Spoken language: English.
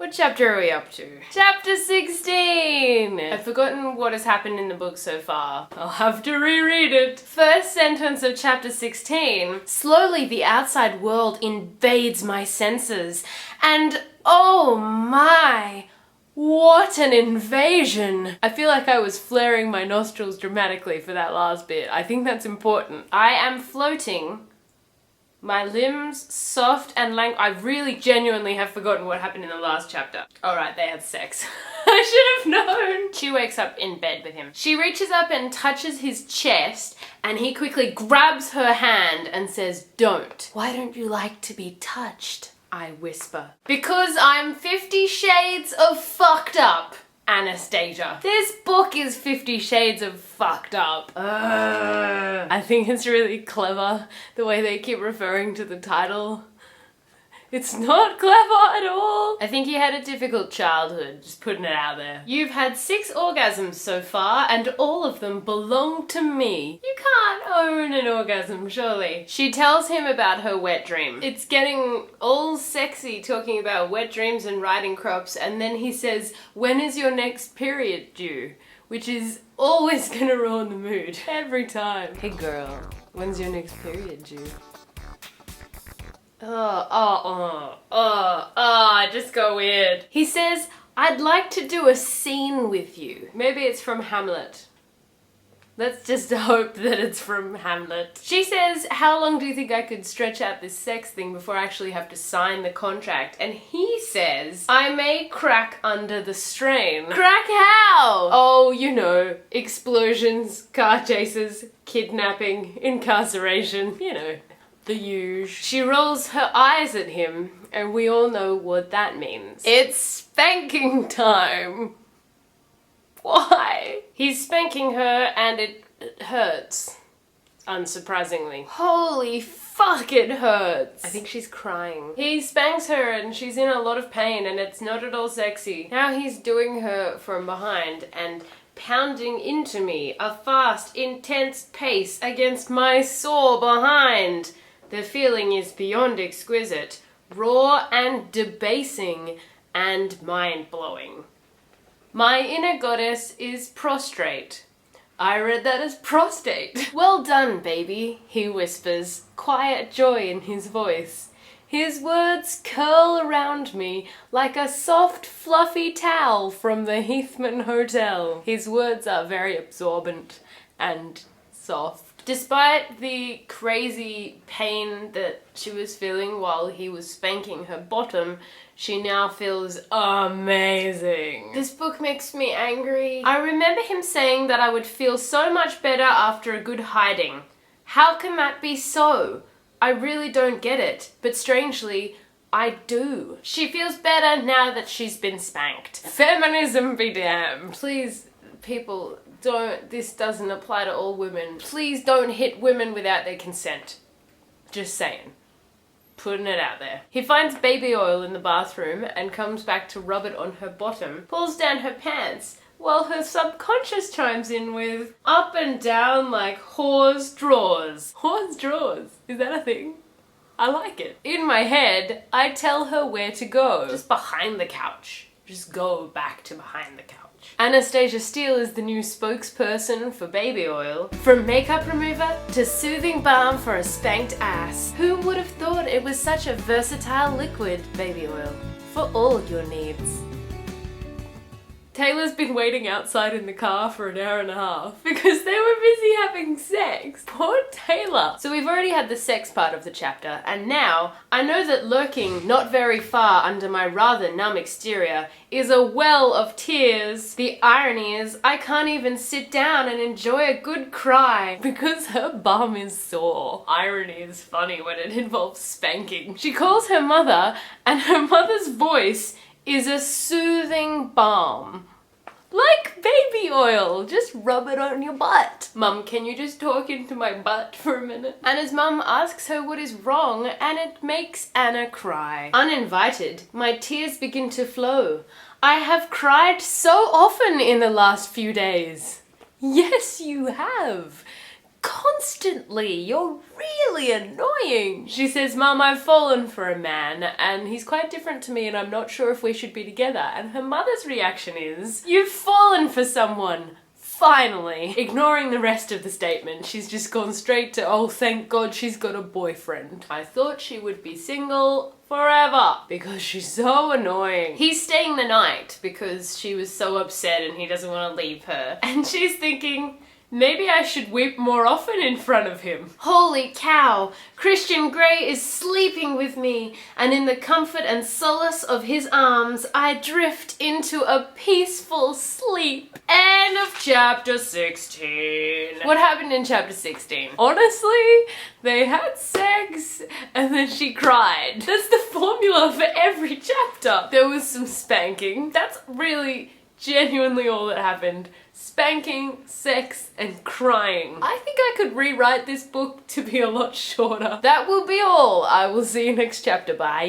What chapter are we up to? Chapter 16! I've forgotten what has happened in the book so far. I'll have to reread it. First sentence of chapter 16. Slowly the outside world invades my senses, and oh my, what an invasion! I feel like I was flaring my nostrils dramatically for that last bit. I think that's important. I am floating. My limbs soft and lank. I really genuinely have forgotten what happened in the last chapter. Alright, they had sex. I should have known. She wakes up in bed with him. She reaches up and touches his chest, and he quickly grabs her hand and says, "Don't." "Why don't you like to be touched?" I whisper. "Because I'm 50 shades of fucked up, Anastasia." This book is 50 shades of fucked up. I think it's really clever the way they keep referring to the title. It's not clever at all. I think he had a difficult childhood, just putting it out there. "You've had 6 orgasms so far, and all of them belong to me." You can't own an orgasm, surely. She tells him about her wet dream. It's getting all sexy talking about wet dreams and riding crops, and then he says, "When is your next period due?" Which is always gonna ruin the mood. Every time. "Hey girl, when's your next period due?" I just go weird. He says, "I'd like to do a scene with you." Maybe it's from Hamlet. Let's just hope that it's from Hamlet. She says, "How long do you think I could stretch out this sex thing before I actually have to sign the contract?" And he says, "I may crack under the strain." Crack how? Oh, you know, explosions, car chases, kidnapping, incarceration, you know. The huge. She rolls her eyes at him, and we all know what that means. It's spanking time. Why? He's spanking her, and it hurts. Unsurprisingly. Holy fuck, it hurts. I think she's crying. He spanks her, and she's in a lot of pain, and it's not at all sexy. Now he's doing her from behind, and pounding into me, a fast, intense pace against my sore behind. The feeling is beyond exquisite, raw and debasing, and mind-blowing. My inner goddess is prostrate. I read that as prostate. "Well done, baby," he whispers, quiet joy in his voice. His words curl around me like a soft, fluffy towel from the Heathman Hotel. His words are very absorbent and soft. Despite the crazy pain that she was feeling while he was spanking her bottom, she now feels amazing. This book makes me angry. I remember him saying that I would feel so much better after a good hiding. How can that be so? I really don't get it, but strangely, I do. She feels better now that she's been spanked. Feminism be damned. Please, people, this doesn't apply to all women. Please don't hit women without their consent. Just saying. Putting it out there. He finds baby oil in the bathroom and comes back to rub it on her bottom, pulls down her pants, while her subconscious chimes in with up and down like whore's drawers. Whore's drawers? Is that a thing? I like it. In my head, I tell her where to go. Just behind the couch. Just go back to behind the couch. Anastasia Steele is the new spokesperson for baby oil. From makeup remover to soothing balm for a spanked ass. Who would have thought it was such a versatile liquid, baby oil, for all your needs? Taylor's been waiting outside in the car for an hour and a half because they were busy having sex. Poor Taylor. So we've already had the sex part of the chapter, and now I know that lurking not very far under my rather numb exterior is a well of tears. The irony is I can't even sit down and enjoy a good cry because her bum is sore. Irony is funny when it involves spanking. She calls her mother, and her mother's voice is a soothing balm. Like baby oil, just rub it on your butt. "Mum, can you just talk into my butt for a minute?" Anna's mum asks her what is wrong, and it makes Anna cry. Uninvited, my tears begin to flow. I have cried so often in the last few days. Yes, you have. constantly. You're really annoying. She says, Mum, I've fallen for a man and he's quite different to me and I'm not sure if we should be together. And her mother's reaction is, you've fallen for someone. Finally. Ignoring the rest of the statement, she's just gone straight to, oh, thank God she's got a boyfriend. I thought she would be single forever because she's so annoying. He's staying the night because she was so upset and he doesn't want to leave her. And she's thinking, maybe I should weep more often in front of him. Holy cow! Christian Grey is sleeping with me, and in the comfort and solace of his arms, I drift into a peaceful sleep. End of chapter 16. What happened in chapter 16? Honestly, they had sex, and then she cried. That's the formula for every chapter. There was some spanking. That's really genuinely all that happened. Spanking, sex, and crying. I think I could rewrite this book to be a lot shorter. That will be all. I will see you next chapter. Bye.